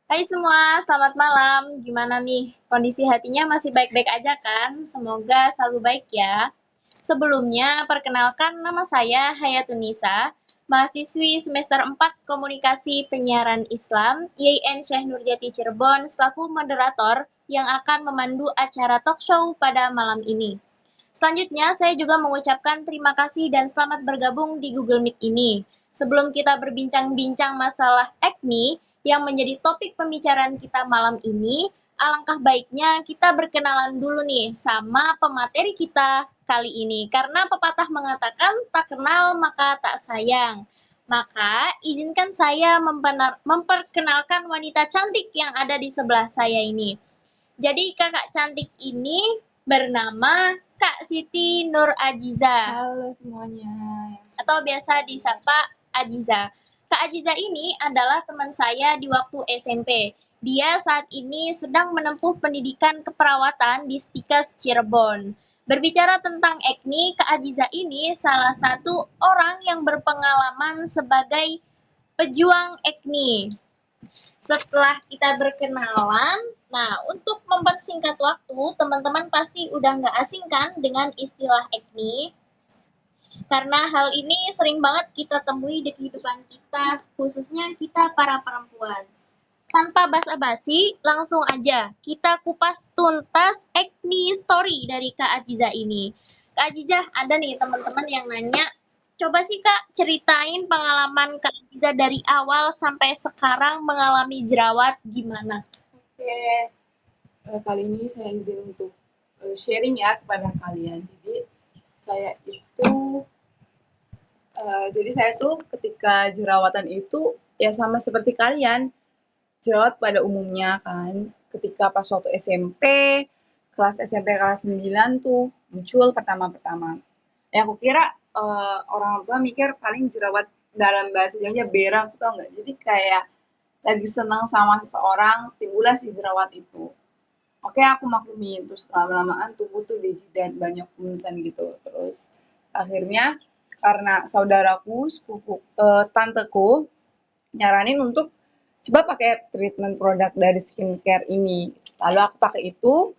Hai semua, selamat malam. Gimana nih? Kondisi hatinya masih baik-baik aja kan? Semoga selalu baik ya. Sebelumnya, perkenalkan nama saya Hayatunisa, mahasiswi semester 4 Komunikasi Penyiaran Islam, YIN Syekh Nurjati Cirebon, selaku moderator yang akan memandu acara talk show pada malam ini. Selanjutnya, saya juga mengucapkan terima kasih dan selamat bergabung di Google Meet ini. Sebelum kita berbincang-bincang masalah acne yang menjadi topik pembicaraan kita malam ini, alangkah baiknya kita berkenalan dulu nih sama pemateri kita kali ini. Karena pepatah mengatakan tak kenal maka tak sayang. Maka izinkan saya memperkenalkan wanita cantik yang ada di sebelah saya ini. Jadi kakak cantik ini bernama Kak Siti Nur Ajiza Halo semuanya. atau biasa disapa Ajiza. Kak Ajiza ini adalah teman saya di waktu SMP. Dia saat ini sedang menempuh pendidikan keperawatan di Stikes Cirebon. Berbicara tentang acne, Kak Ajiza ini salah satu orang yang berpengalaman sebagai pejuang acne. Setelah kita berkenalan, nah untuk mempersingkat waktu, teman-teman pasti udah nggak asing kan dengan istilah acne? Karena hal ini sering banget kita temui di kehidupan kita, khususnya kita para perempuan. Tanpa basa-basi, langsung aja kita kupas tuntas acne story dari Kak Ajiza ini. Kak Ajiza, ada nih teman-teman yang nanya, coba sih Kak ceritain pengalaman Kak Ajiza dari awal sampai sekarang mengalami jerawat gimana? Oke, kali ini saya izin untuk sharing ya kepada kalian. Jadi saya tuh ketika jerawatan itu ya sama seperti kalian, jerawat pada umumnya kan. Ketika pas waktu SMP, kelas SMP kelas 9 tuh muncul pertama-pertama. Ya aku kira orang tua mikir paling jerawat dalam bahasa Jawanya berak tau nggak? Jadi kayak lagi senang sama seseorang, timbullah si jerawat itu. Oke, aku maklumin. Terus lama-lamaan tubuh tuh dijidat banyak kumisan gitu. Terus akhirnya karena saudaraku, tanteku nyaranin untuk coba pakai treatment produk dari skincare ini. Lalu aku pakai itu.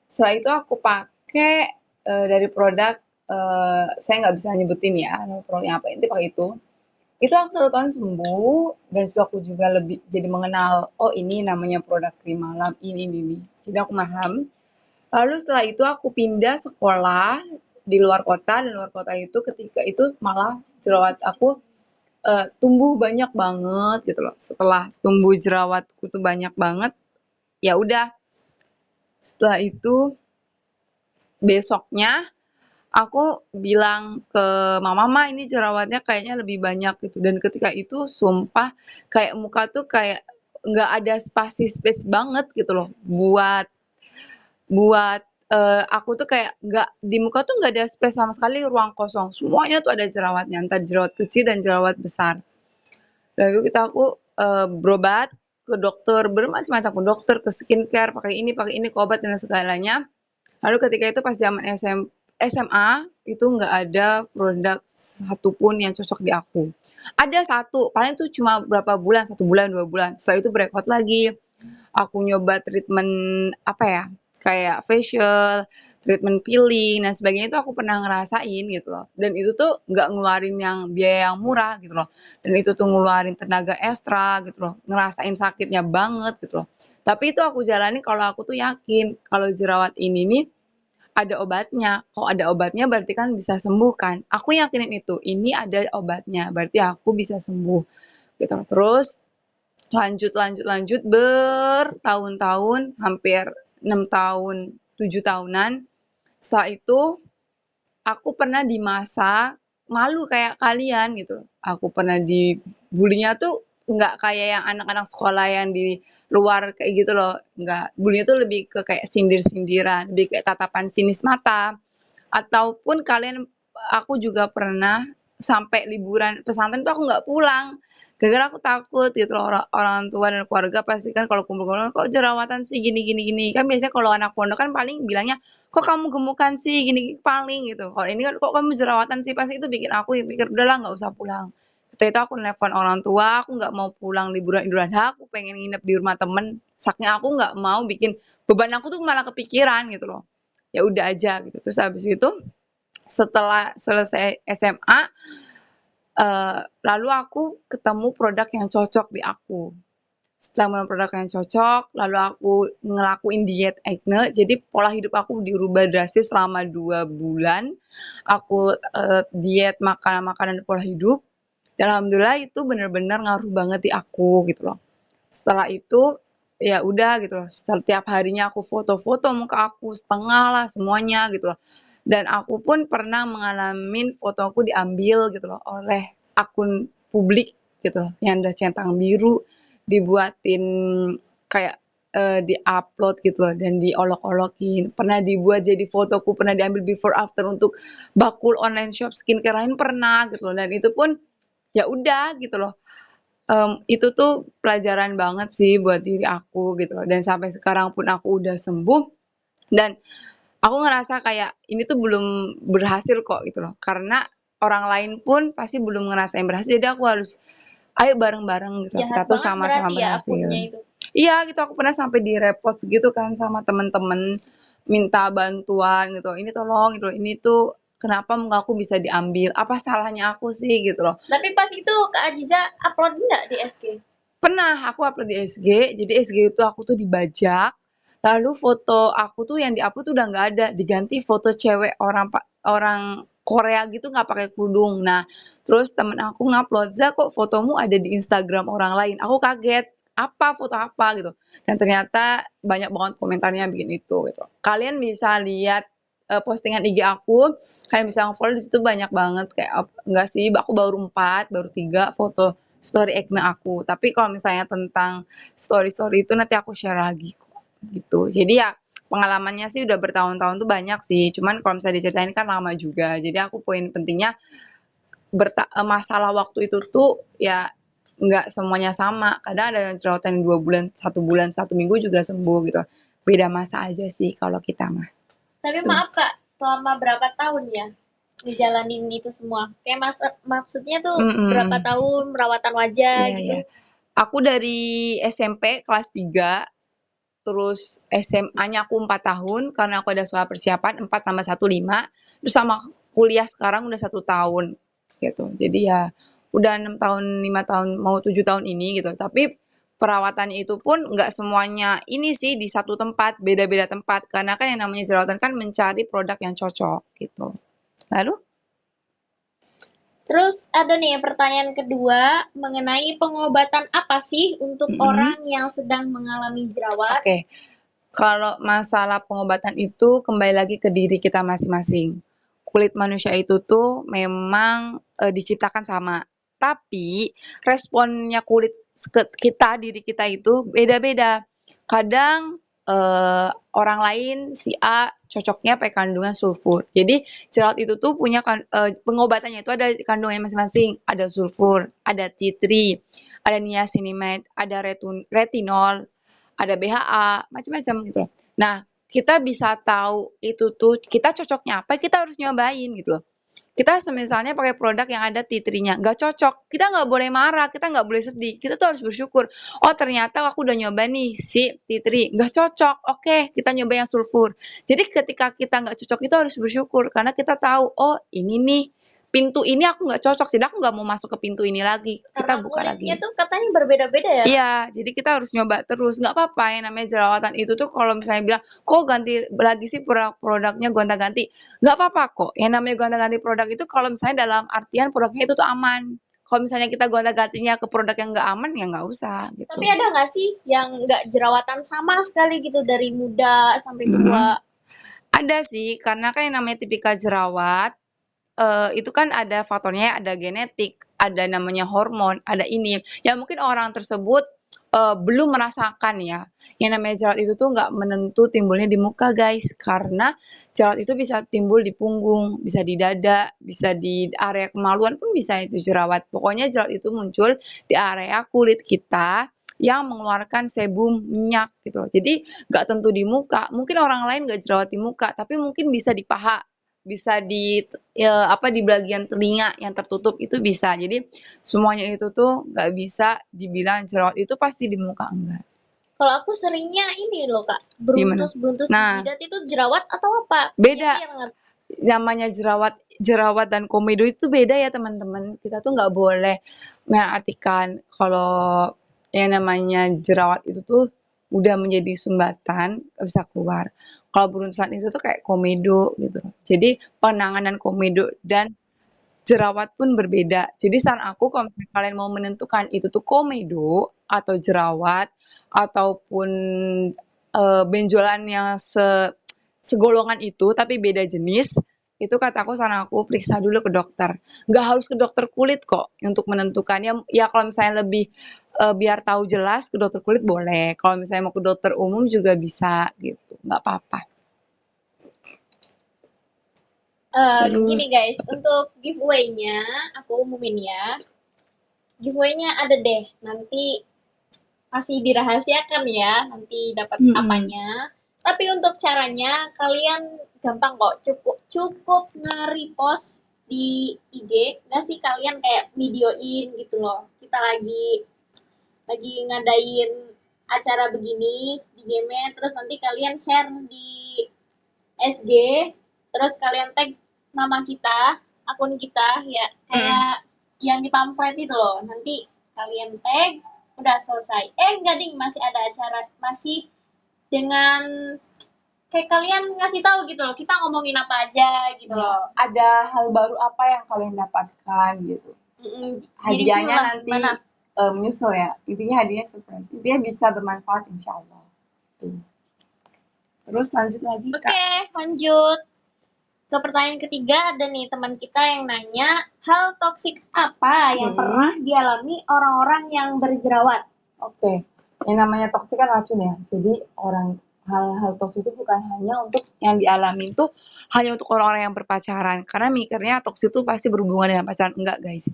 Setelah itu aku pakai dari produk saya nggak bisa nyebutin ya produknya apa. Itu pakai itu aku 1 tahun sembuh dan situ aku juga lebih jadi mengenal, oh ini namanya produk krim malam, ini. Jadi aku paham. Lalu setelah itu aku pindah sekolah di luar kota, dan luar kota itu ketika itu malah jerawat aku tumbuh banyak banget gitu loh. Setelah tumbuh jerawatku tuh banyak banget, ya udah setelah itu besoknya aku bilang ke mama, "Ma, ini jerawatnya kayaknya lebih banyak," gitu. Dan ketika itu sumpah kayak muka tuh kayak nggak ada space banget gitu loh buat buat, aku tuh kayak nggak di muka tuh nggak ada space sama sekali, ruang kosong. Semuanya tuh ada jerawatnya, entah jerawat kecil dan jerawat besar. Lalu aku, berobat ke dokter, bermacam-macam, ke dokter, ke skincare, pakai ini, ke obat dan segalanya. Lalu ketika itu pas zaman SMA itu nggak ada produk satupun yang cocok di aku. Ada satu, paling tuh cuma berapa bulan, 1 bulan, 2 bulan. Setelah itu breakout lagi. Aku nyoba treatment apa ya, kayak facial, treatment peeling dan sebagainya itu aku pernah ngerasain gitu loh. Dan itu tuh nggak ngeluarin yang biaya yang murah gitu loh. Dan itu tuh ngeluarin tenaga ekstra gitu loh. Ngerasain sakitnya banget gitu loh. Tapi itu aku jalani kalau aku tuh yakin kalau jerawat ini nih ada obatnya. Kalau ada obatnya berarti kan bisa sembuh kan. Aku yakinin itu. Ini ada obatnya, berarti aku bisa sembuh. Gitu. Terus lanjut bertahun-tahun, hampir 6 tahun, 7 tahunan. Setelah itu aku pernah di masa malu kayak kalian gitu. Aku pernah dibulinya tuh nggak kayak yang anak-anak sekolah yang di luar kayak gitu loh. Nggak, bulinya tuh lebih ke kayak sindir-sindiran, lebih kayak tatapan sinis mata. Ataupun kalian, aku juga pernah sampai liburan pesantren tuh aku nggak pulang. Gara-gara aku takut gitu loh, orang orang tua dan keluarga pasti kan kalau kumpul-kumpul, "Kok jerawatan sih gini." Kan biasanya kalau anak pondok kan paling bilangnya, "Kok kamu gemukan sih gini," paling gitu. Kalau ini kan, "Kok kamu jerawatan sih?" Pasti itu bikin aku pikir, "Udahlah nggak usah pulang." waktu itu aku nelpon orang tua, aku nggak mau pulang liburan Idul Adha, aku pengen nginep di rumah temen, saking aku nggak mau bikin beban aku tuh malah kepikiran gitu loh. Ya udah aja gitu, terus habis itu setelah selesai SMA, lalu aku ketemu produk yang cocok di aku. Setelah menemukan produk yang cocok, lalu aku ngelakuin diet acne, jadi pola hidup aku dirubah drastis selama 2 bulan. Aku, diet makanan-makanan pola hidup, dan alhamdulillah itu bener-bener ngaruh banget di aku gitu loh. Setelah itu, ya udah gitu loh, setiap harinya aku foto-foto muka aku, setengah lah semuanya gitu loh. Dan aku pun pernah mengalami fotoku diambil gitu loh oleh akun publik gitu loh, yang udah centang biru, dibuatin kayak di-upload gitu loh dan diolok-olokin. Pernah dibuat jadi fotoku, pernah diambil before after untuk bakul online shop skincare lain pernah gitu loh. Dan itu pun ya udah gitu loh. Itu tuh pelajaran banget sih buat diri aku gitu loh. Dan sampai sekarang pun aku udah sembuh dan aku ngerasa kayak ini tuh belum berhasil kok gitu loh. Karena orang lain pun pasti belum ngerasain berhasil. Jadi aku harus ayo bareng-bareng gitu loh. Kita Jahat tuh banget sama-sama berarti ya berhasil. akunnya itu. Iya gitu, aku pernah sampai di-repost gitu kan sama temen-temen, minta bantuan gitu, "Ini tolong gitu loh, ini tuh kenapa muka aku bisa diambil, apa salahnya aku sih?" Gitu loh. Tapi pas itu Kak Aziza upload nggak di SG? Pernah aku upload di SG, jadi SG itu aku tuh dibajak, lalu foto aku tuh yang di-upload tuh udah nggak ada, diganti foto cewek orang Korea gitu nggak pakai kerudung. Nah, terus temen aku ngupload, "Za, kok fotomu ada di Instagram orang lain?" Aku kaget, "Apa? Foto apa?" Gitu. Dan ternyata banyak banget komentarnya bikin itu gitu. Kalian bisa lihat postingan IG aku, kalian bisa nge-follow di situ banyak banget kayak enggak sih, aku baru 4, baru 3 foto story acne aku. Tapi kalau misalnya tentang story-story itu nanti aku share lagi kok, gitu. Jadi ya pengalamannya sih udah bertahun-tahun tuh banyak sih, cuman kalau misalnya diceritain kan lama juga. Jadi aku poin pentingnya masalah waktu itu tuh ya nggak semuanya sama. Kadang ada yang jerawatan 2 bulan, 1 bulan, 1 minggu juga sembuh gitu. Beda masa aja sih kalau kita mah. Tapi Gitu. maaf Kak, selama berapa tahun ya ngejalanin itu semua? Kayak maksudnya tuh berapa Mhm. tahun perawatan wajah Iya, gitu? iya. Aku dari SMP kelas 3, terus SMA-nya aku 4 tahun karena aku ada sekolah persiapan 4 tambah 1 5, terus sama kuliah sekarang udah 1 tahun gitu. Jadi ya udah 6 tahun, 5 tahun, mau 7 tahun ini gitu. Tapi perawatannya itu pun nggak semuanya ini sih di satu tempat, beda-beda tempat. Karena kan yang namanya jerawatan kan mencari produk yang cocok gitu. Lalu? Terus ada nih pertanyaan kedua mengenai pengobatan apa sih untuk Mhm. orang yang sedang mengalami jerawat? Oke. Kalau masalah pengobatan itu kembali lagi ke diri kita masing-masing. Kulit manusia itu tuh memang, diciptakan sama, tapi responnya kulit kita, diri kita itu beda-beda. Kadang, orang lain si A cocoknya pakai kandungan sulfur. Jadi jerawat itu tuh punya pengobatannya itu ada kandungannya masing-masing, ada sulfur, ada tea tree, ada niacinamide, ada retinol, ada BHA, macam-macam gitu loh. Nah, kita bisa tahu itu tuh kita cocoknya apa, kita harus nyobain gitu loh. Kita semisalnya pakai produk yang ada tea tree-nya, nggak cocok, kita nggak boleh marah, kita nggak boleh sedih, kita tuh harus bersyukur. Oh ternyata aku udah nyoba nih si tea tree, nggak cocok, oke kita nyoba yang sulfur. Jadi ketika kita nggak cocok itu harus bersyukur, karena kita tahu, oh ini nih, pintu ini aku nggak cocok, jadi aku nggak mau masuk ke pintu ini lagi, kita Karena buka kulitnya lagi. tuh katanya berbeda-beda ya, Kak? Iya, jadi kita harus nyoba terus, nggak apa-apa yang namanya jerawatan itu tuh kalau misalnya bilang, "Kok ganti lagi sih produknya gonta-ganti?" Nggak apa-apa kok, yang namanya gonta-ganti produk itu kalau misalnya dalam artian produknya itu tuh aman. Kalau misalnya kita gonta-gantinya ke produk yang nggak aman, ya nggak usah, gitu. Tapi ada nggak sih yang nggak jerawatan sama sekali gitu dari muda sampai tua? Mhm. Ada sih, karena kan yang namanya tipikal jerawat, itu kan ada faktornya, ada genetik, ada namanya hormon, ada ini. Ya mungkin orang tersebut, belum merasakan ya, yang namanya jerawat itu tuh nggak menentu timbulnya di muka guys, karena jerawat itu bisa timbul di punggung, bisa di dada, bisa di area kemaluan pun bisa itu jerawat. Pokoknya jerawat itu muncul di area kulit kita yang mengeluarkan sebum, minyak gitu loh. Jadi nggak tentu di muka, mungkin orang lain nggak jerawat di muka, tapi mungkin bisa di paha. bisa di bagian telinga yang tertutup itu bisa. Jadi semuanya itu tuh nggak bisa dibilang jerawat itu pasti di muka, enggak. Kalau aku seringnya ini loh Kak, Gimana? beruntus-beruntus di Nah, jidat itu jerawat atau apa? beda. Iya banget. Namanya jerawat jerawat dan komedo itu beda ya teman-teman. Kita tuh nggak boleh mengartikan kalau yang namanya jerawat itu tuh udah menjadi sumbatan, bisa keluar. Kalau beruntusan itu tuh kayak komedo gitu. Jadi penanganan komedo dan jerawat pun berbeda. Jadi saran aku kalau misalnya kalian mau menentukan itu tuh komedo atau jerawat ataupun benjolan yang segolongan itu tapi beda jenis, itu kataku saran aku periksa dulu ke dokter. Nggak harus ke dokter kulit kok untuk menentukannya. Ya kalau misalnya lebih biar tahu jelas ke dokter kulit boleh. Kalau misalnya mau ke dokter umum juga bisa gitu, nggak apa-apa. Gini Terus, guys, untuk giveaway-nya aku umumin ya. Giveaway-nya ada deh, nanti masih dirahasiakan ya, nanti dapat mm-mm. apanya. Tapi untuk caranya kalian gampang kok, cukup cukup nge-repost di IG, nggak sih kalian kayak videoin gitu loh. Kita lagi ngadain acara begini di game, terus nanti kalian share di SG, terus kalian tag nama kita, akun kita ya Mm. kayak yang di pamflet itu loh. Nanti kalian tag, udah selesai. Enggak ding, masih ada acara, masih dengan kayak kalian ngasih tahu gitu loh, kita ngomongin apa aja gitu Ya, loh. ada hal baru apa yang kalian dapatkan gitu. Jadi view Hadiahnya lah nanti gimana. menyusul ya. Intinya hadiahnya surprise. Intinya bisa bermanfaat insya Allah. Tuh. Terus lanjut lagi Kak. Oke, lanjut. Ke pertanyaan ketiga ada nih teman kita yang nanya, hal toksik apa yang pernah dialami orang-orang yang berjerawat? Oke. Yang namanya toksik kan racun ya. Jadi hal-hal toksik itu bukan hanya untuk yang dialami itu hanya untuk orang-orang yang berpacaran. Karena mikirnya toksik itu pasti berhubungan dengan pacaran. Enggak guys.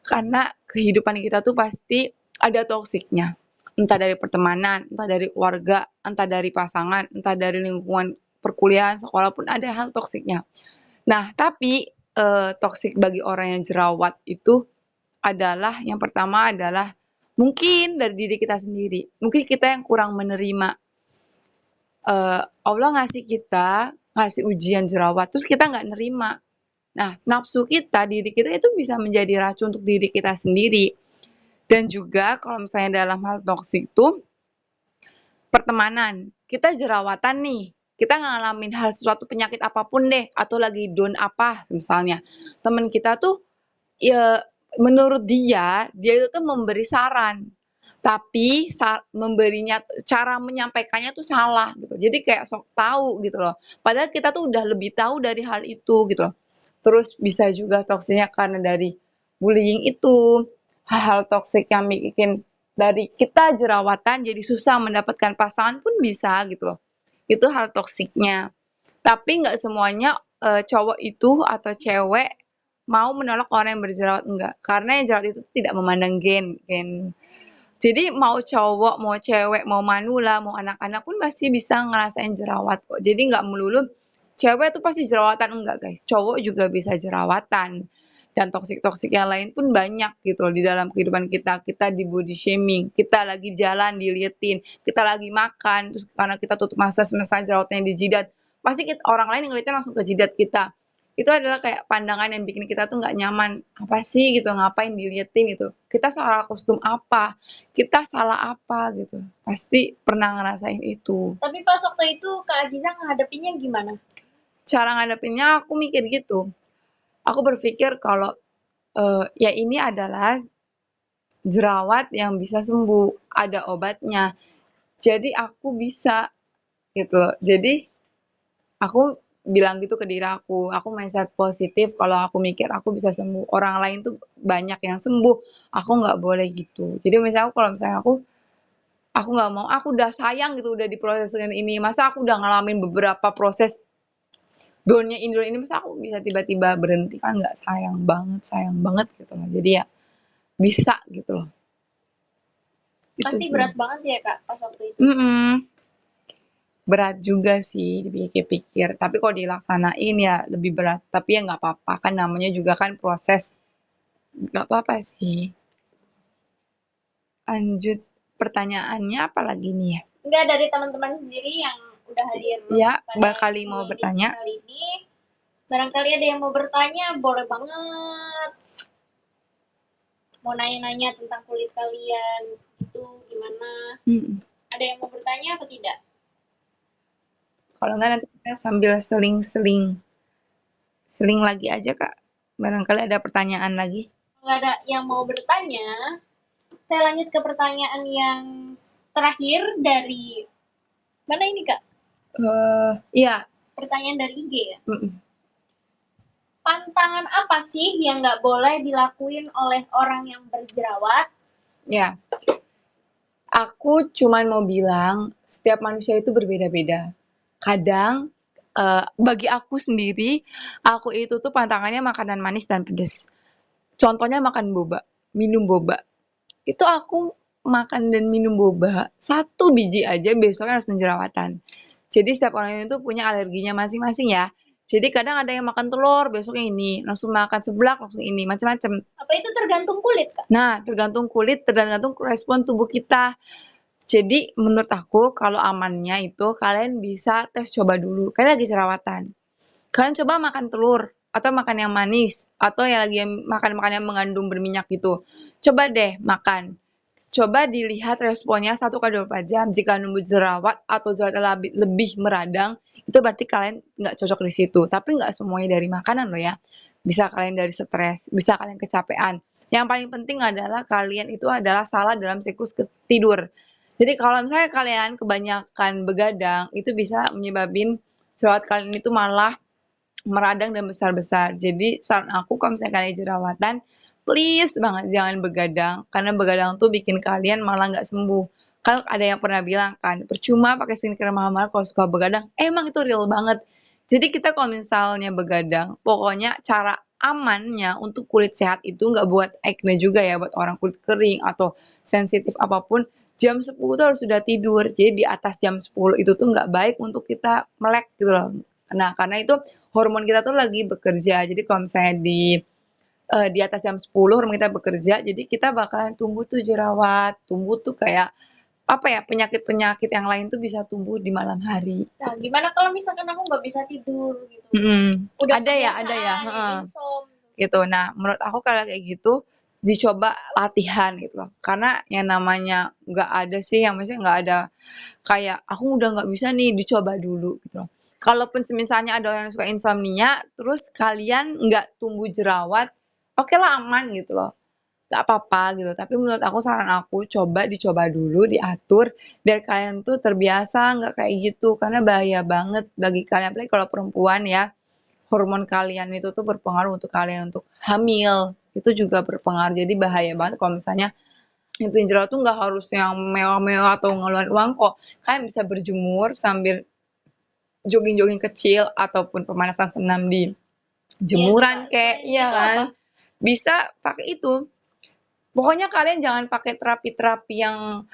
Karena kehidupan kita tuh pasti ada toksiknya. Entah dari pertemanan, entah dari keluarga, entah dari pasangan, entah dari lingkungan perkuliahan, sekolah pun ada hal toksiknya. Nah, tapi toksik bagi orang yang jerawat itu adalah yang pertama adalah mungkin dari diri kita sendiri. Mungkin kita yang kurang menerima Allah ngasih ujian jerawat, terus kita nggak nerima. Nah, nafsu kita, diri kita itu bisa menjadi racun untuk diri kita sendiri. Dan juga kalau misalnya dalam hal toksik itu pertemanan. Kita jerawatan nih, kita ngalamin hal sesuatu penyakit apapun deh, atau lagi down apa misalnya. Temen kita tuh ya menurut dia itu tuh memberi saran. Tapi memberinya cara menyampaikannya tuh salah gitu. Jadi kayak sok tahu gitu loh. Padahal kita tuh udah lebih tahu dari hal itu gitu loh. Terus bisa juga toksiknya karena dari bullying itu, hal-hal toksik yang bikin dari kita jerawatan jadi susah mendapatkan pasangan pun bisa gitu loh. Itu hal toksiknya. Tapi nggak semuanya cowok itu atau cewek mau menolak orang yang berjerawat, enggak. Karena yang jerawat itu tidak memandang gen. Jadi mau cowok, mau cewek, mau manula, mau anak-anak pun pasti bisa ngerasain jerawat kok. Jadi nggak melulu cewek tuh pasti jerawatan, enggak guys. Cowok juga bisa jerawatan. Dan toksik-toksik yang lain pun banyak gitu loh di dalam kehidupan kita. Kita di body shaming, kita lagi jalan diliatin, kita lagi makan, terus karena kita tutup masa misalnya jerawatnya di jidat, pasti orang lain ngeliatnya langsung ke jidat kita. Itu adalah kayak pandangan yang bikin kita tuh nggak nyaman. Apa sih gitu, ngapain diliatin gitu. Kita salah kostum apa, kita salah apa gitu. Pasti pernah ngerasain itu. Tapi pas waktu itu Kak Aziza menghadapinya gimana? Cara ngadepinnya aku mikir gitu. Aku berpikir kalau ya ini adalah jerawat yang bisa sembuh, ada obatnya. Jadi aku bisa gitu loh. Jadi aku bilang gitu ke diri aku mindset positif kalau aku mikir aku bisa sembuh. Orang lain tuh banyak yang sembuh, aku nggak boleh gitu. Jadi misalnya kalau misalnya aku nggak mau, aku udah sayang gitu udah diproses dengan ini. Masa aku udah ngalamin beberapa proses downnya Indro ini, masa aku bisa tiba-tiba berhenti kan nggak sayang banget gitu loh. Jadi ya bisa gitu loh. Itu Pasti sih. berat banget ya Kak pas waktu itu. Mm-mm. berat juga sih dipikir-pikir. Tapi kalau dilaksanain ya lebih berat. Tapi ya nggak apa-apa, kan namanya juga kan proses. Nggak apa-apa sih. Lanjut pertanyaannya apa lagi nih ya? Enggak, dari teman-teman sendiri yang udah hadir Ya, pada bakali mau Q&A bertanya. kali ini. Barangkali ada yang mau bertanya, boleh banget. Mau nanya-nanya tentang kulit kalian, itu gimana? Ada yang mau bertanya apa tidak? Kalau nggak nanti kita sambil seling-seling lagi aja Kak. Barangkali ada pertanyaan lagi. Nggak ada yang mau bertanya, saya lanjut ke pertanyaan yang terakhir dari mana ini Kak? Iya. Pertanyaan dari IG ya. Pantangan apa sih yang nggak boleh dilakuin oleh orang yang berjerawat? Ya, aku cuman mau bilang setiap manusia itu berbeda-beda. Kadang bagi aku sendiri, aku itu tuh pantangannya makanan manis dan pedas. Contohnya makan boba, minum boba. Itu aku makan dan minum boba, 1 biji aja besoknya langsung jerawatan. Jadi setiap orang itu punya alerginya masing-masing ya. Jadi kadang ada yang makan telur, besoknya ini, langsung makan seblak, langsung ini, macam-macam. Apa itu tergantung kulit, Kak? Nah, tergantung kulit, tergantung respon tubuh kita. Jadi menurut aku kalau amannya itu kalian bisa tes coba dulu. Kalian lagi jerawatan. Kalian coba makan telur atau makan yang manis atau yang lagi makan-makan yang mengandung berminyak gitu. Coba deh makan. Coba dilihat responnya 1 kali 24 jam. Jika nunggu jerawat atau jerawat lebih meradang, itu berarti kalian nggak cocok di situ. Tapi nggak semuanya dari makanan loh ya. Bisa kalian dari stres, bisa kalian kecapean. Yang paling penting adalah kalian itu adalah salah dalam siklus tidur. Jadi kalau misalnya kalian kebanyakan begadang, itu bisa menyebabin jerawat kalian itu malah meradang dan besar-besar. Jadi saran aku kalau misalnya kalian jerawatan, please banget jangan begadang, karena begadang tuh bikin kalian malah nggak sembuh. Kan ada yang pernah bilang kan, percuma pakai skincare mahal-mahal kalau suka begadang. Emang itu real banget. Jadi kita kalau misalnya begadang, pokoknya cara amannya untuk kulit sehat itu nggak buat acne juga ya, buat orang kulit kering atau sensitif apapun, jam 10 tuh harus sudah tidur. Jadi di atas jam 10 itu tuh nggak baik untuk kita melek gitu loh. Nah, karena itu hormon kita tuh lagi bekerja. Jadi kalau misalnya di atas jam 10 hormon kita bekerja, jadi kita bakalan tumbuh tuh jerawat, tumbuh tuh kayak apa ya, penyakit-penyakit yang lain tuh bisa tumbuh di malam hari. Nah, gimana kalau misalkan aku nggak bisa tidur gitu? Udah Ada ya, gitu. Nah, menurut aku kalau kayak gitu dicoba latihan gitu loh. Karena yang namanya nggak ada sih yang maksudnya nggak ada kayak aku udah nggak bisa nih, dicoba dulu gitu loh. Kalaupun misalnya ada orang yang suka insomnia, terus kalian nggak tumbuh jerawat, oke lah aman gitu loh. Nggak apa-apa gitu. Tapi menurut aku saran aku dicoba dulu, diatur, biar kalian tuh terbiasa nggak kayak gitu. Karena bahaya banget bagi kalian, apalagi kalau perempuan ya, hormon kalian itu tuh berpengaruh untuk kalian untuk hamil. Itu juga berpengaruh. Jadi bahaya banget kalau misalnya nentuin jerawat tuh nggak harus yang mewah-mewah atau ngeluarin uang kok. Kalian bisa berjemur sambil jogging-jogging kecil ataupun pemanasan senam di jemuran kayak iya kan. Bisa pakai itu. Pokoknya kalian jangan pakai terapi-terapi yang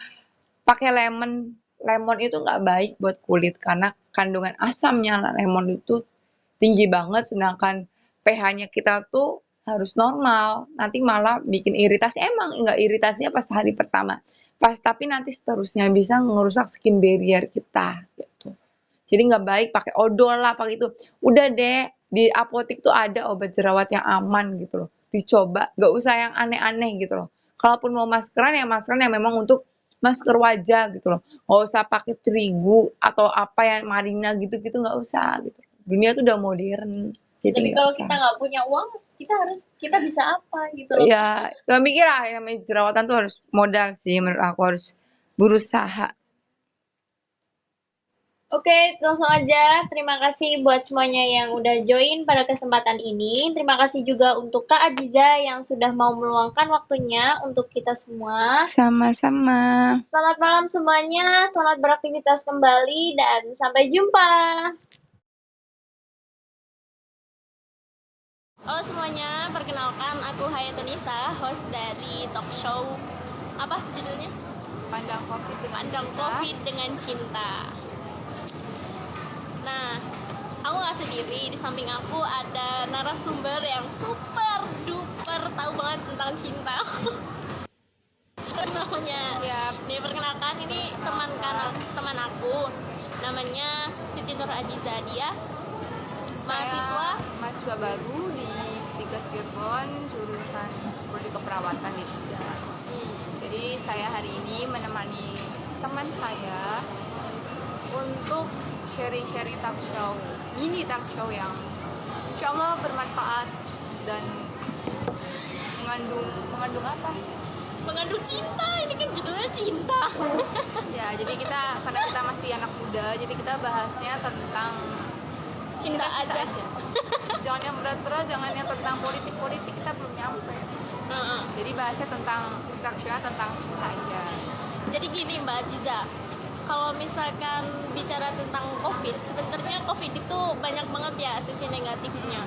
pakai lemon. Lemon itu nggak baik buat kulit karena kandungan asamnya lemon itu tinggi banget sedangkan pH-nya kita tuh harus normal. Nanti malah bikin iritasi. Emang nggak iritasinya pas hari pertama. Tapi nanti seterusnya bisa ngerusak skin barrier kita gitu. Jadi nggak baik pakai odol lah, pakai itu. Udah deh, di apotek tuh ada obat jerawat yang aman gitu loh. Dicoba, nggak usah yang aneh-aneh gitu loh. Kalaupun mau maskeran ya maskeran yang memang untuk masker wajah gitu loh. Nggak usah pakai terigu atau apa yang marina gitu-gitu nggak usah gitu. Dunia tuh udah modern. Jadi tapi kalau kita nggak punya uang, kita bisa apa gitu loh. Ya, gak mikir lah yang namanya jerawatan tuh harus modal sih menurut aku, harus berusaha. Oke, langsung aja. Terima kasih buat semuanya yang udah join pada kesempatan ini. Terima kasih juga untuk Kak Aziza yang sudah mau meluangkan waktunya untuk kita semua. Sama-sama. Selamat malam semuanya, selamat beraktivitas kembali dan sampai jumpa. Halo semuanya, perkenalkan aku Hayatunisa, host dari talk show apa judulnya? Pandang COVID dengan Pandang Cinta. COVID dengan Cinta. Nah, aku nggak sendiri, di samping aku ada narasumber yang super duper tahu banget tentang cinta. Itu namanya ya, nih perkenalkan, ini teman aku, namanya Siti Nur Aziza. Dia mahasiswa baru di Stika Cirebon, jurusan Prodi Keperawatan di Tiga. Jadi saya hari ini menemani teman saya untuk sharing-sharing talk show, mini talk show yang insya Allah bermanfaat dan mengandung apa? Mengandung cinta, ini kan judulnya cinta. Ya, jadi karena kita masih anak muda, jadi kita bahasnya tentang cinta aja. Jangan yang berat-berat, jangan yang tentang politik, kita belum nyampe. Jadi bahasnya tentang tentang cinta aja. Jadi gini Mbak Aziza, kalau misalkan bicara tentang COVID, sebenarnya COVID itu banyak banget ya sisi negatifnya.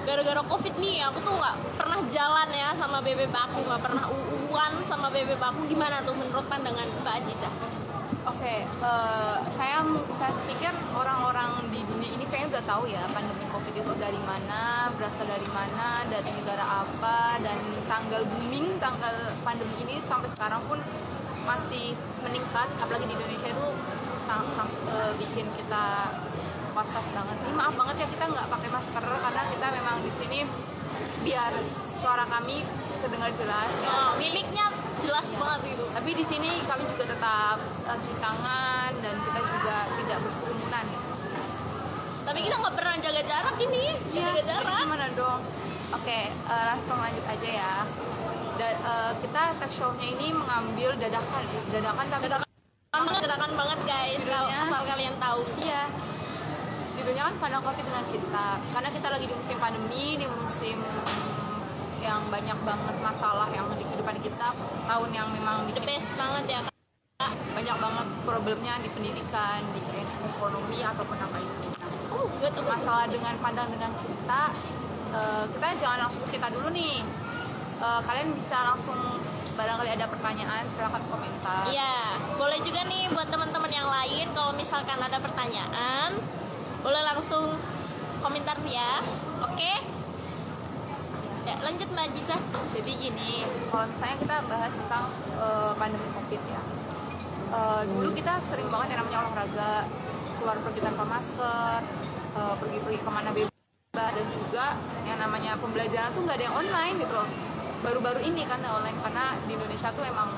Gara-gara COVID nih, aku tuh nggak pernah jalan ya sama bebek aku, nggak pernah uuan sama bebek aku. Gimana tuh menurut pandangan Mbak Aziza? Oke, saya pikir orang-orang di dunia ini kayaknya udah tahu ya pandemi COVID itu dari mana, berasal dari mana, dari negara apa, dan tanggal pandemi ini sampai sekarang pun masih meningkat, apalagi di Indonesia itu bikin kita was-was banget. Ini maaf banget ya kita nggak pakai masker karena kita memang di sini biar suara kami terdengar jelas ya. Miliknya jelas banget itu. Tapi di sini kami juga tetap cuci tangan dan kita juga tidak berkerumunan ya. Tapi kita nggak pernah jaga jarak ini. Iya, jaga jarak. Gimana dong? Oke, langsung lanjut aja ya. Kita talk show-nya ini mengambil dadakan tapi dadakan banget guys. Asal kalian tahu. Iya. Judulnya kan Pandang COVID dengan Cinta. Karena kita lagi di musim pandemi, di musim yang banyak banget masalah yang di kehidupan kita, tahun yang memang the best banget ya Kak. Banyak banget problemnya di pendidikan, di ekonomi ataupun apa itu. Masalah dengan pandang dengan cinta, kita jangan langsung cinta dulu nih. Kalian bisa langsung, barangkali ada pertanyaan silahkan komentar. Iya, boleh juga nih buat teman-teman yang lain kalau misalkan ada pertanyaan, boleh langsung komentar ya. Oke? Ya, lanjut Mbak Aziza. Jadi gini, kalau misalnya kita bahas tentang pandemi COVID ya, dulu kita sering banget yang namanya olahraga, keluar pergi tanpa masker, pergi-pergi kemana bebas, dan juga yang namanya pembelajaran tuh nggak ada yang online gitu loh. Baru-baru ini kan online karena di Indonesia tuh emang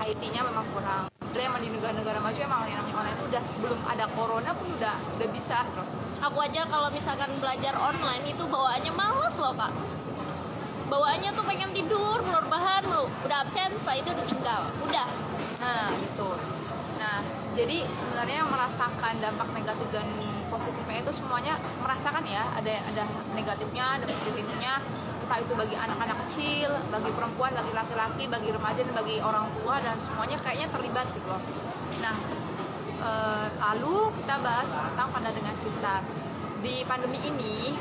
IT-nya memang kurang. Ada emang di negara-negara maju emang yang namanya online itu udah sebelum ada corona pun udah bisa gitu. Aku aja kalau misalkan belajar online itu bawaannya males loh Kak. Bawaannya tuh pengen tidur, keluar bahan lu. Udah absen, setelah itu udah tinggal. Udah. Nah, gitu. Nah, jadi sebenarnya merasakan dampak negatif dan positifnya itu semuanya merasakan ya. Ada negatifnya, ada positifnya. Entah itu bagi anak-anak kecil, bagi perempuan, bagi laki-laki, bagi remaja, dan bagi orang tua, dan semuanya kayaknya terlibat gitu loh. Nah, lalu kita bahas tentang Pandang dengan Cinta. Di pandemi ini,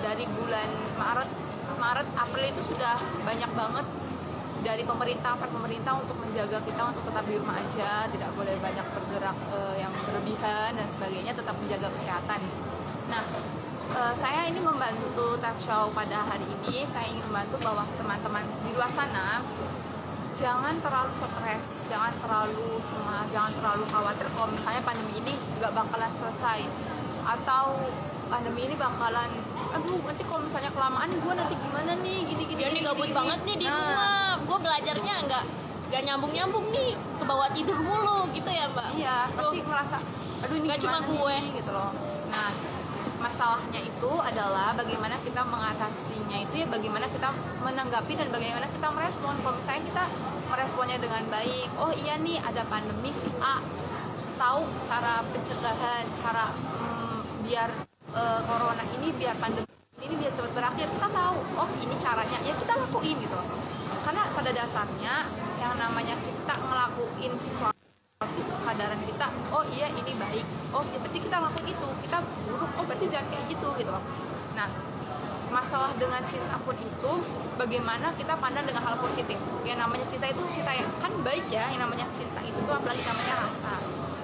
dari bulan Maret, April itu sudah banyak banget dari pemerintah untuk menjaga kita untuk tetap di rumah aja, tidak boleh banyak bergerak yang berlebihan dan sebagainya, tetap menjaga kesehatan. Nah, saya ini membantu talk show pada hari ini. Saya ingin membantu bahwa teman-teman di luar sana jangan terlalu stres, jangan terlalu cemas, jangan terlalu khawatir kalau misalnya pandemi ini nggak bakalan selesai, atau pandemi ini bakalan, aduh nanti kalau misalnya kelamaan gue nanti gimana nih, gini-gini. Dia nih gabut banget nih di rumah, gue belajarnya nggak nyambung nih, ke bawah tidur mulu gitu ya Mbak. Iya, pasti ngerasa, aduh ini nggak cuma gue nih, gitu loh. Nah, masalahnya itu adalah bagaimana kita mengatasinya itu ya, bagaimana kita menanggapi dan bagaimana kita merespon. Kalau misalnya kita meresponnya dengan baik, oh iya nih ada pandemi si A, tahu cara pencegahan, cara biar corona ini, biar pandemi ini biar cepat berakhir, kita tahu, oh ini caranya, ya kita lakuin gitu. Karena pada dasarnya yang namanya kita ngelakuin sesuatu, kesadaran kita, oh iya ini baik, oh ya berarti kita lakuin itu, kita buruk, oh berarti jangan kayak gitu gitu loh. Nah, masalah dengan cinta pun itu bagaimana kita pandang dengan hal positif. Yang namanya cinta itu cinta yang kan baik ya, yang namanya cinta itu tuh apalagi namanya rasa.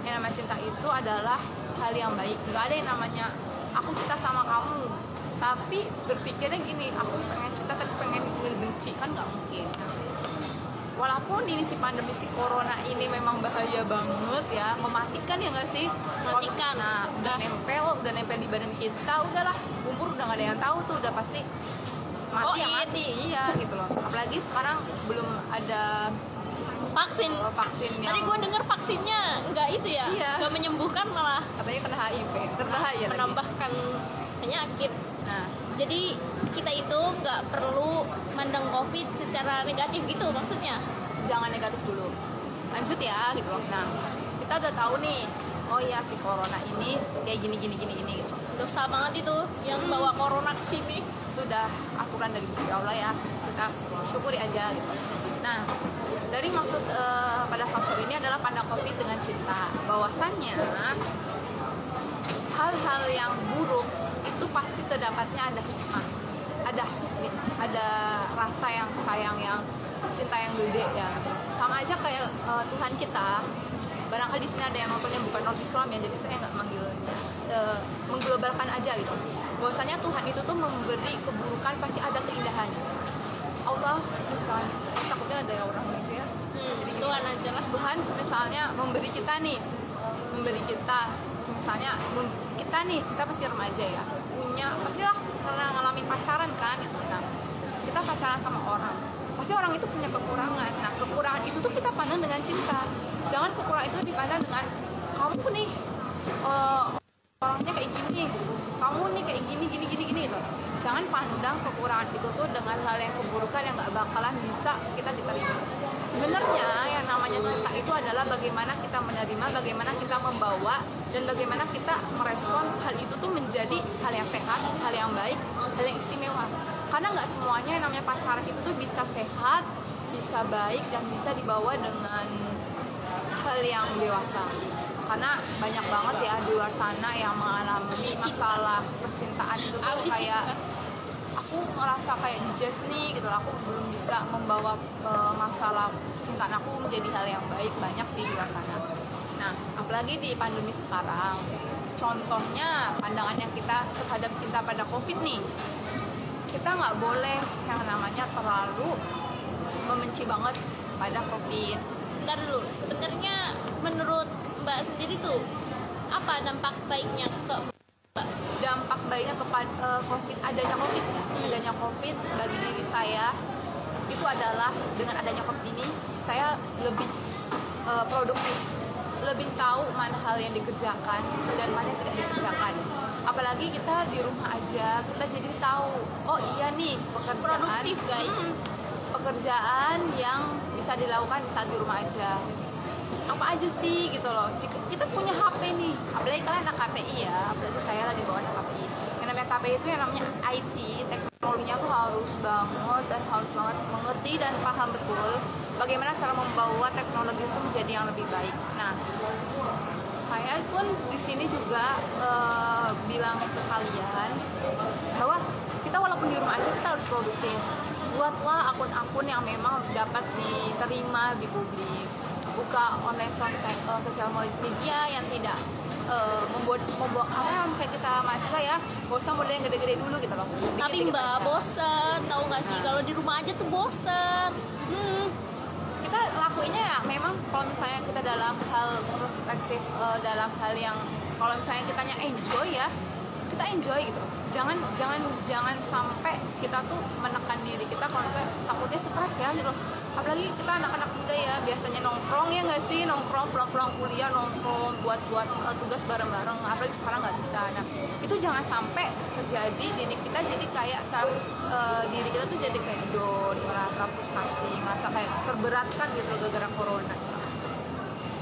Yang yang namanya cinta itu adalah hal yang baik. Nggak ada yang namanya aku cinta sama kamu tapi berpikirnya gini, aku pengen cinta tapi pengen benci, kan nggak mungkin. Walaupun ini si pandemi si corona ini memang bahaya banget ya, mematikan ya nggak sih? Mematikan. Nah, udah nempel di badan kita, udahlah umur udah nggak ada yang tahu tuh, udah pasti mati ya mati, iya gitu loh. Apalagi sekarang belum ada vaksin. Vaksin yang Tadi gue denger vaksinnya nggak itu ya, Iya. nggak menyembuhkan, malah katanya kena HIV, terbahaya lagi. menambahkan penyakit. Nah, Jadi kita itu nggak perlu mandang COVID secara negatif gitu maksudnya. jangan negatif dulu, lanjut ya gitu loh. Nah, kita udah tahu nih, oh ya si corona ini kayak gini gitu. Dosa banget itu yang bawa corona ke sini. Itu udah aturan dari Gusti Allah ya, kita syukuri aja gitu. Nah, dari maksud pada talkshow ini adalah pandang COVID dengan cinta, bahwasannya hal-hal yang buruk itu pasti terdapatnya ada hikmah, ada rasa yang sayang, yang cinta yang gede ya. Sama aja kayak Tuhan kita. Barangkali di sini ada yang nontonnya bukan non Islam ya, jadi saya nggak manggilnya, mengglobalkan aja gitu. Bahwasanya Tuhan itu tuh memberi keburukan pasti ada keindahan. Allah, takutnya ada ya orang gitu ya. Tuhan aja lah. Tuhan misalnya memberi kita misalnya kita pasti remaja ya, pastilah karena ngalamin pacaran kan gitu. Nah, kita pacaran sama orang, pasti orang itu punya kekurangan. Nah, kekurangan itu tuh kita pandang dengan cinta. Jangan kekurangan itu dipandang dengan kamu nih orangnya kayak gini, kamu nih kayak gini gitu. Jangan pandang kekurangan itu tuh dengan hal yang keburukan yang gak bakalan bisa kita diterima. Sebenarnya yang namanya cinta itu adalah bagaimana kita menerima, bagaimana kita membawa, dan bagaimana kita merespon hal itu tuh menjadi hal yang sehat, hal yang baik, hal yang istimewa. Karena nggak semuanya yang namanya pacaran itu tuh bisa sehat, bisa baik, dan bisa dibawa dengan hal yang dewasa. Karena banyak banget ya di luar sana yang mengalami masalah percintaan itu tuh kayak aku ngerasa kayak dijudge nih gitu, aku belum bisa membawa masalah percintaan aku menjadi hal yang baik. Banyak sih di luar sana. Nah, apalagi di pandemi sekarang, contohnya pandangan yang kita terhadap cinta pada COVID nih, kita nggak boleh yang namanya terlalu membenci banget pada COVID. Bentar dulu, sebenarnya menurut Mbak sendiri tuh apa dampak baiknya ke Mbak? Dampak baiknya kepada COVID, adanya COVID bagi diri saya itu adalah dengan adanya COVID ini saya lebih produktif, lebih tahu mana hal yang dikerjakan dan mana yang tidak dikerjakan. Apalagi kita di rumah aja, kita jadi tahu, oh iya nih pekerjaan Produktif, guys. Pekerjaan yang bisa dilakukan di saat di rumah aja. Apa aja sih gitu loh. Jika kita punya HP nih, apalagi kalian anak KPI ya, apalagi saya lagi bawa anak KPI. Yang namanya KPI itu yang namanya IT, teknologinya tuh harus banget dan harus banget mengerti dan paham betul bagaimana cara membawa teknologi itu menjadi yang lebih baik. Nah, saya pun di sini juga bilang ke kalian bahwa kita walaupun di rumah aja kita harus produktif. Buatlah akun-akun yang memang dapat diterima di publik. Buka online sosial media yang tidak membuat apa yang misalnya kita mahasiswa ya, gak usah model yang gede-gede dulu gitu loh. Tapi Mbak bosen, tahu nggak sih kalau di rumah aja tuh bosen. Kita lakuinnya ya memang kalau misalnya kita dalam hal perspektif, dalam hal yang kalau misalnya kitanya enjoy ya, kita enjoy gitu. Jangan sampai kita tuh menekan diri kita kalau misalnya takutnya stres ya gitu. Apalagi kita anak-anak muda ya, biasanya nongkrong ya nggak sih, nongkrong pulang kuliah nongkrong buat tugas bareng-bareng, apalagi sekarang nggak bisa. Nah, itu jangan sampai terjadi diri kita jadi kayak diri kita tuh jadi kayak down, ngerasa frustasi, ngerasa kayak terberatkan gitu gara-gara corona.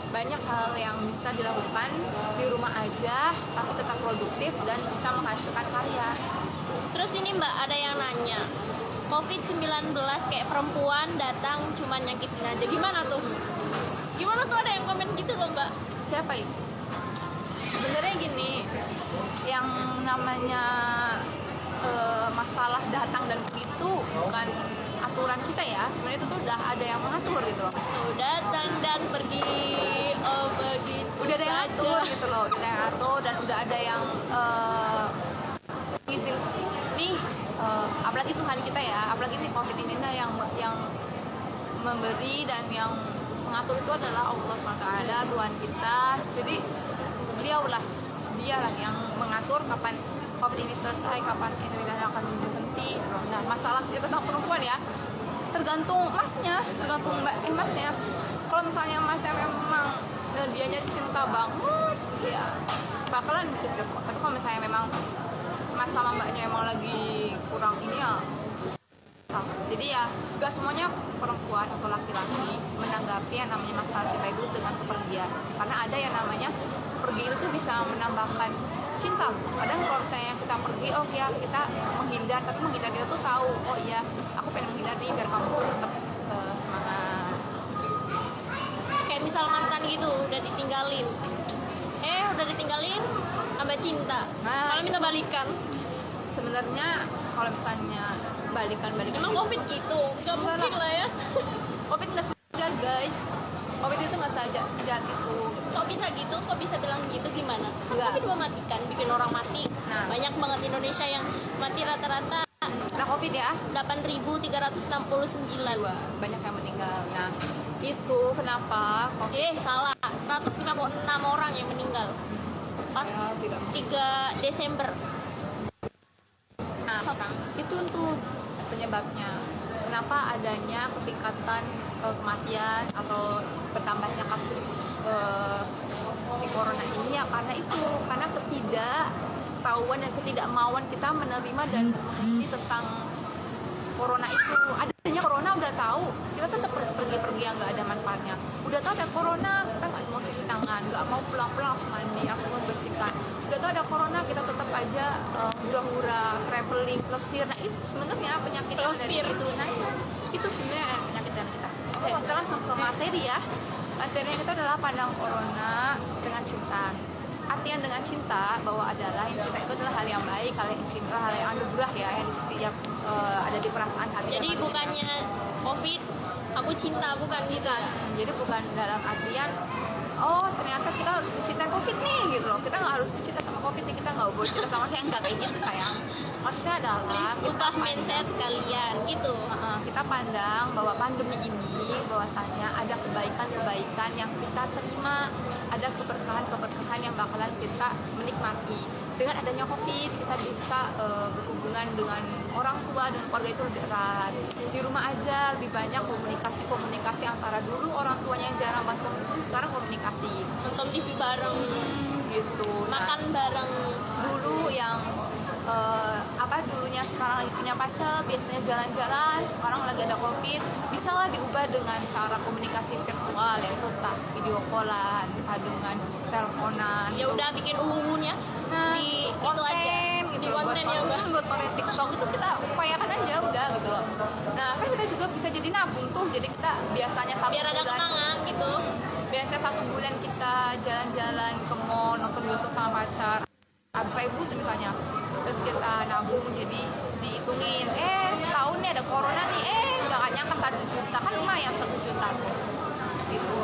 Banyak hal yang bisa dilakukan di rumah aja tapi tetap produktif dan bisa menghasilkan karya. Terus ini Mbak ada yang nanya, COVID-19 kayak perempuan datang cuma nyakitin aja, gimana tuh? Gimana tuh, ada yang komen gitu loh Mbak? Siapa itu? Sebenarnya gini, yang namanya masalah datang dan begitu bukan aturan kita ya, sebenarnya itu tuh udah ada yang mengatur gitu loh. Datang dan pergi, oh begitu udah ada yang saja. udah ada yang izin nih, apalagi Tuhan kita ya, apalagi nih COVID ini nah yang memberi dan yang mengatur itu adalah Allah SWT, Tuhan kita. Jadi dialah yang mengatur kapan COVID ini selesai, kapan ini akan berhenti. Nah, masalah kita tentang perempuan ya, tergantung masnya, tergantung masnya. Kalau misalnya masnya memang dianya cinta banget, ya bakalan dikejar kok. Tapi kalau misalnya memang mas sama mbaknya emang lagi kurang ini ya susah. Jadi ya gak semuanya perempuan atau laki-laki menanggapi yang namanya masalah cinta itu dengan kepergian, karena ada yang namanya pergi itu tuh bisa menambahkan cinta. Kadang kalau misalnya kita pergi, oh ya kita menghindar, tapi menghindar kita tuh tahu, oh iya aku pengen menghindar nih biar kamu tetap semangat. Kayak misal mantan gitu, udah ditinggalin, tambah cinta, malah minta balikan. Sebenarnya kalau misalnya balikan Emang COVID gitu? Gak mungkin lah ya. COVID nggak sejahat guys, COVID itu nggak sejahat itu. Kok bisa gitu? Kok bisa bilang gitu, gimana? Kan Enggak. COVID mematikan, bikin orang mati. Nah. Banyak banget Indonesia yang mati rata-rata Nah COVID ya 8.369. banyak yang meninggal. Nah itu kenapa COVID Salah, 156 orang yang meninggal pas 3 Desember. Nah, itu tuh penyebabnya. Kenapa adanya ketingkatan kematian atau bertambahnya kasus si corona ini ya karena ketidaktahuan dan ketidakmauan kita menerima dan mengerti tentang corona itu. Adanya corona udah tahu, kita tetap pergi yang nggak ada manfaatnya. Udah tahu ada corona, kita nggak mau cuci tangan, nggak mau pulang-pulang langsung mandi, langsung membersihkan. Udah tahu ada corona, kita tetap aja hura-hura, traveling, plesir. Nah itu sebenarnya penyakit dari itu. Nah itu sebenarnya penyakit dari kita. Oke, kita langsung ke materi ya. Materinya kita adalah pandang corona dengan cinta. Artian dengan cinta bahwa adalah yang cinta itu adalah hal yang baik, hal yang istimewa, hal yang anugerah ya, yang setiap ada di perasaan hati. Jadi bukannya COVID aku cinta, bukan gitu ya? Jadi bukan dalam artian oh ternyata kita harus mencintai COVID nih gitu loh. Kita nggak harus cinta sama COVID nih, kita nggak boleh cinta sama saya, nggak kayak gitu sayang. Maksudnya adalah Please ubah mindset kalian gitu. Kita pandang bahwa pandemi ini bahwasanya ada kebaikan-kebaikan yang kita terima, ada keberkahan-keberkahan yang bakalan kita menikmati. Dengan adanya COVID kita bisa berhubungan dengan orang tua dan keluarga itu lebih erat. Di rumah aja lebih banyak komunikasi antara dulu orang tuanya yang jarang banget komunikasi, sekarang komunikasi. Nonton TV bareng, gitu. makan bareng. Dulu yang dulunya sekarang lagi punya pacar, biasanya jalan-jalan, sekarang lagi ada COVID, bisalah diubah dengan cara komunikasi virtual, yaitu entah video callan, entah dengan teleponan. Ya udah bikin uhunnya di konten, itu aja, gitu di loh, konten ya udah. buat konten TikTok itu kita upayakan aja udah gitu loh. Nah kan kita juga bisa jadi nabung tuh, jadi kita biasanya Biar ada kenangan gitu. biasanya 1 bulan kita jalan-jalan ke mall, nonton bioskop sama pacar, 100.000 misalnya, terus kita nabung jadi dihitungin, setahun nih ada corona nih, nggak nyangka 1 juta, kan lumayan 1 juta tuh gitu.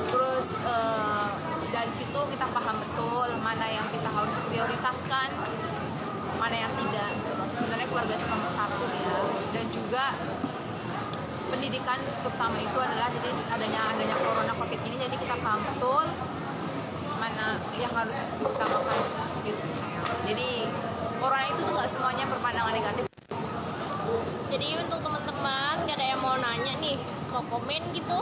Terus dari situ kita paham betul mana yang kita harus prioritaskan, mana yang tidak. Sebenarnya keluarga itu nomor 1 ya, dan juga pendidikan terutama itu adalah jadi adanya corona COVID ini, jadi kita paham betul mana yang harus disamakan gitu sayang. Jadi corona itu tuh nggak semuanya berpandangan negatif. Jadi untuk teman-teman gak ada yang mau nanya nih, mau komen gitu,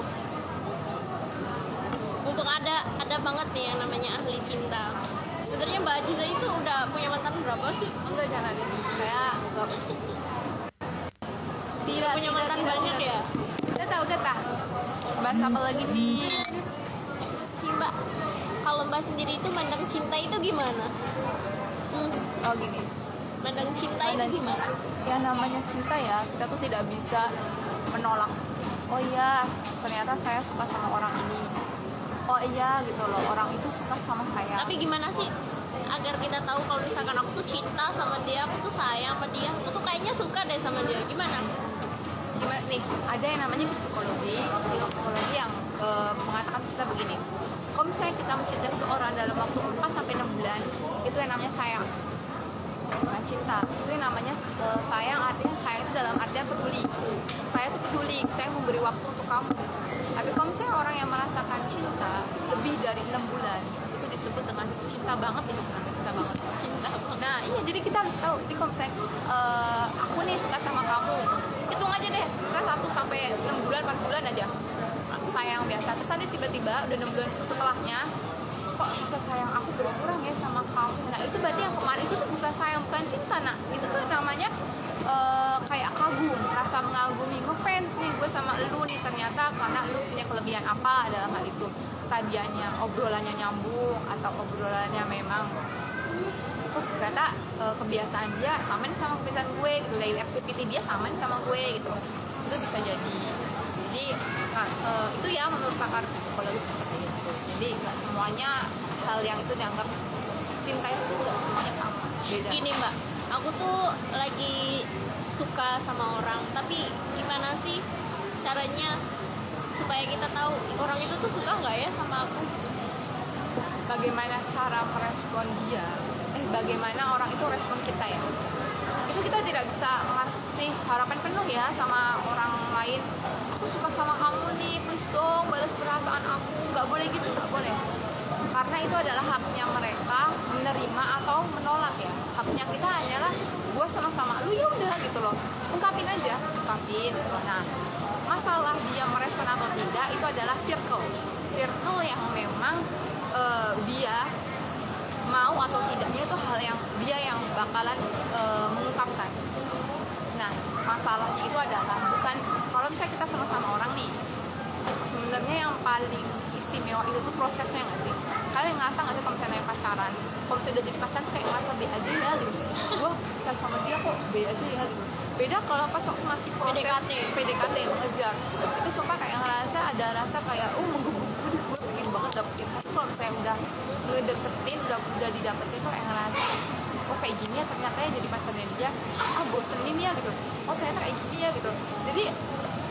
mumpung ada banget nih yang namanya ahli cinta. Sebenarnya Mbak Aziza itu udah punya mantan berapa sih? Enggak, jangan deh, saya enggak Punya mantan banyak ya? Udah tak bahas apa lagi nih Si Mbak, kalau Mbak sendiri itu mandang cinta itu gimana? Oh gini, Mandang cinta mandang itu gimana? cinta, ya namanya cinta ya, kita tuh tidak bisa menolak. Oh iya, ternyata saya suka sama orang ini. Oh iya gitu loh, orang itu suka sama saya. Tapi gimana sih agar kita tahu kalau misalkan aku tuh cinta sama dia, aku tuh sayang sama dia, aku tuh kayaknya suka deh sama dia, gimana nih, ada yang namanya psikologi yang mengatakan kita begini, kalau misalnya kita mencintai seorang dalam waktu 4-6 bulan, itu yang namanya sayang, bukan cinta. Itu yang namanya sayang, artinya sayang itu dalam artian peduli. Saya tuh peduli, saya memberi waktu untuk kamu. Tapi kalau misalnya orang yang merasakan cinta lebih dari 6 bulan, itu disebut dengan cinta banget, itu namanya cinta banget. Cinta banget. Nah iya, jadi kita harus tahu. Jadi kalau misalnya aku nih suka sama kamu, hitung aja deh, kita 1 sampai 6 bulan, 4 bulan aja sayang biasa. Terus nanti tiba-tiba udah 6 bulan setelahnya, kok rasa sayang aku berkurang ya sama kamu. Nah itu berarti yang kemarin itu tuh bukan sayang, bukan cinta. Nah itu tuh namanya kayak kagum, rasa mengagumi, ngefans nih gue sama lu nih, ternyata karena lu punya kelebihan apa dalam hal itu, tadiannya obrolannya nyambung atau obrolannya memang ternyata kebiasaan dia sama nih sama kebiasaan gue gitu, daily activity dia sama nih sama gue gitu, itu bisa jadi itu ya menurut pakar psikologi seperti itu. Jadi nggak semuanya hal yang itu dianggap cinta, itu nggak semuanya sama, beda. Gini Mbak, aku tuh lagi suka sama orang, tapi gimana sih caranya supaya kita tahu orang itu tuh suka nggak ya sama aku? Bagaimana cara merespon dia, bagaimana orang itu respon kita ya, itu kita tidak bisa ngasih harapan penuh ya sama orang lain. Aku suka sama kamu nih, please dong balas perasaan aku. Nggak boleh gitu, nggak boleh, karena itu adalah haknya mereka menerima atau menolak ya. Haknya kita hanyalah gue sama-sama lu, ya udah gitu loh, ungkapin aja, ungkapin gitu. Nah masalah dia merespon atau tidak itu adalah circle yang memang dia mau atau tidaknya itu hal yang dia yang bakalan mengungkapkan. Nah masalahnya itu adalah bukan kalau misalnya kita sama-sama orang nih, sebenarnya yang paling istimewa itu tuh prosesnya nggak sih? Kalian ngerasa nggak sih kalau misalnya pacaran, kalau misalnya udah jadi pacaran tuh kayak ngerasa B aja ya gitu, gue sama dia kok B aja ya gitu. Beda kalau pas waktu masih proses PDKT mengejar, itu sumpah kayak ngerasa ada rasa kayak menggebu-gebu, gue pengen banget dapetin. Tapi kalau misalnya udah ngedeketin, udah didapetin tuh kayak ngerasa oh kayak gini ya ternyata ya jadi pacarnya dia, bosenin ya gitu, oh ternyata kayak gini ya gitu. Jadi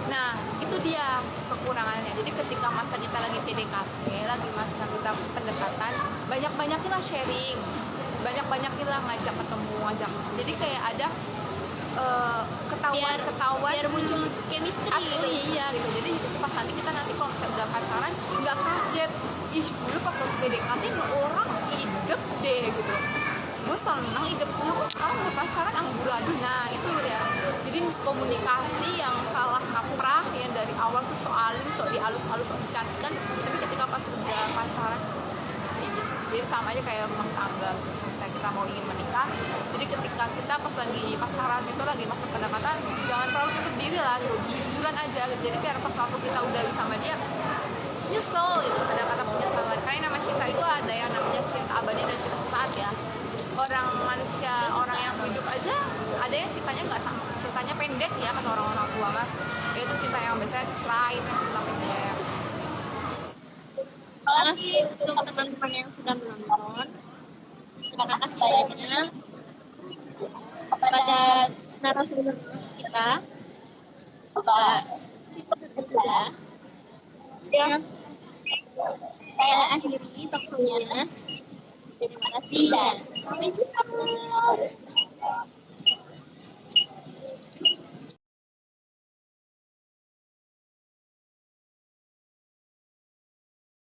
nah itu dia kekurangannya. Jadi ketika masa kita lagi PDKT, lagi masa kita pendekatan, banyak-banyakin lah sharing, banyak-banyakin lah ngajak ketemu, jadi kayak ada ketahuan biar muncul chemistry asli gitu. Iya gitu. Jadi pas nanti kalau misalnya udah pacaran nggak kaget, ih dulu pas waktu PDKT nggak orang idep deh gitu, gue seneng hidupnya, kok sekarang udah pacaran amburadul. Nah itu ya, jadi miskomunikasi yang salah kaprah yang dari awal tuh soalin, sok dialus-alus, sok dicantikan, tapi ketika pas udah pacaran jadi sama aja kayak rumah tangga. Terus misalnya kita mau ingin menikah, jadi ketika kita pas lagi pacaran itu lagi masa pendekatan, jangan terlalu tutup diri lah gitu, jujur-jujuran aja gitu. Jadi biar pas waktu kita udah sama dia nyesel gitu, ada kata penyesalan. Karena nama cinta itu ada yang namanya cinta abadi dan cinta sesaat ya. Orang manusia, orang yang hidup aja ada yang cintanya nggak sama, cintanya pendek ya kata orang-orang tua mah, yaitu cinta yang biasanya cerai, cinta pendek. Terima kasih untuk teman-teman yang sudah menonton. Terima kasih banyak kepada narasumber kita, Pak Rizla. Ya, saya akhiri talknya. Terima kasih dan sampai jumpa.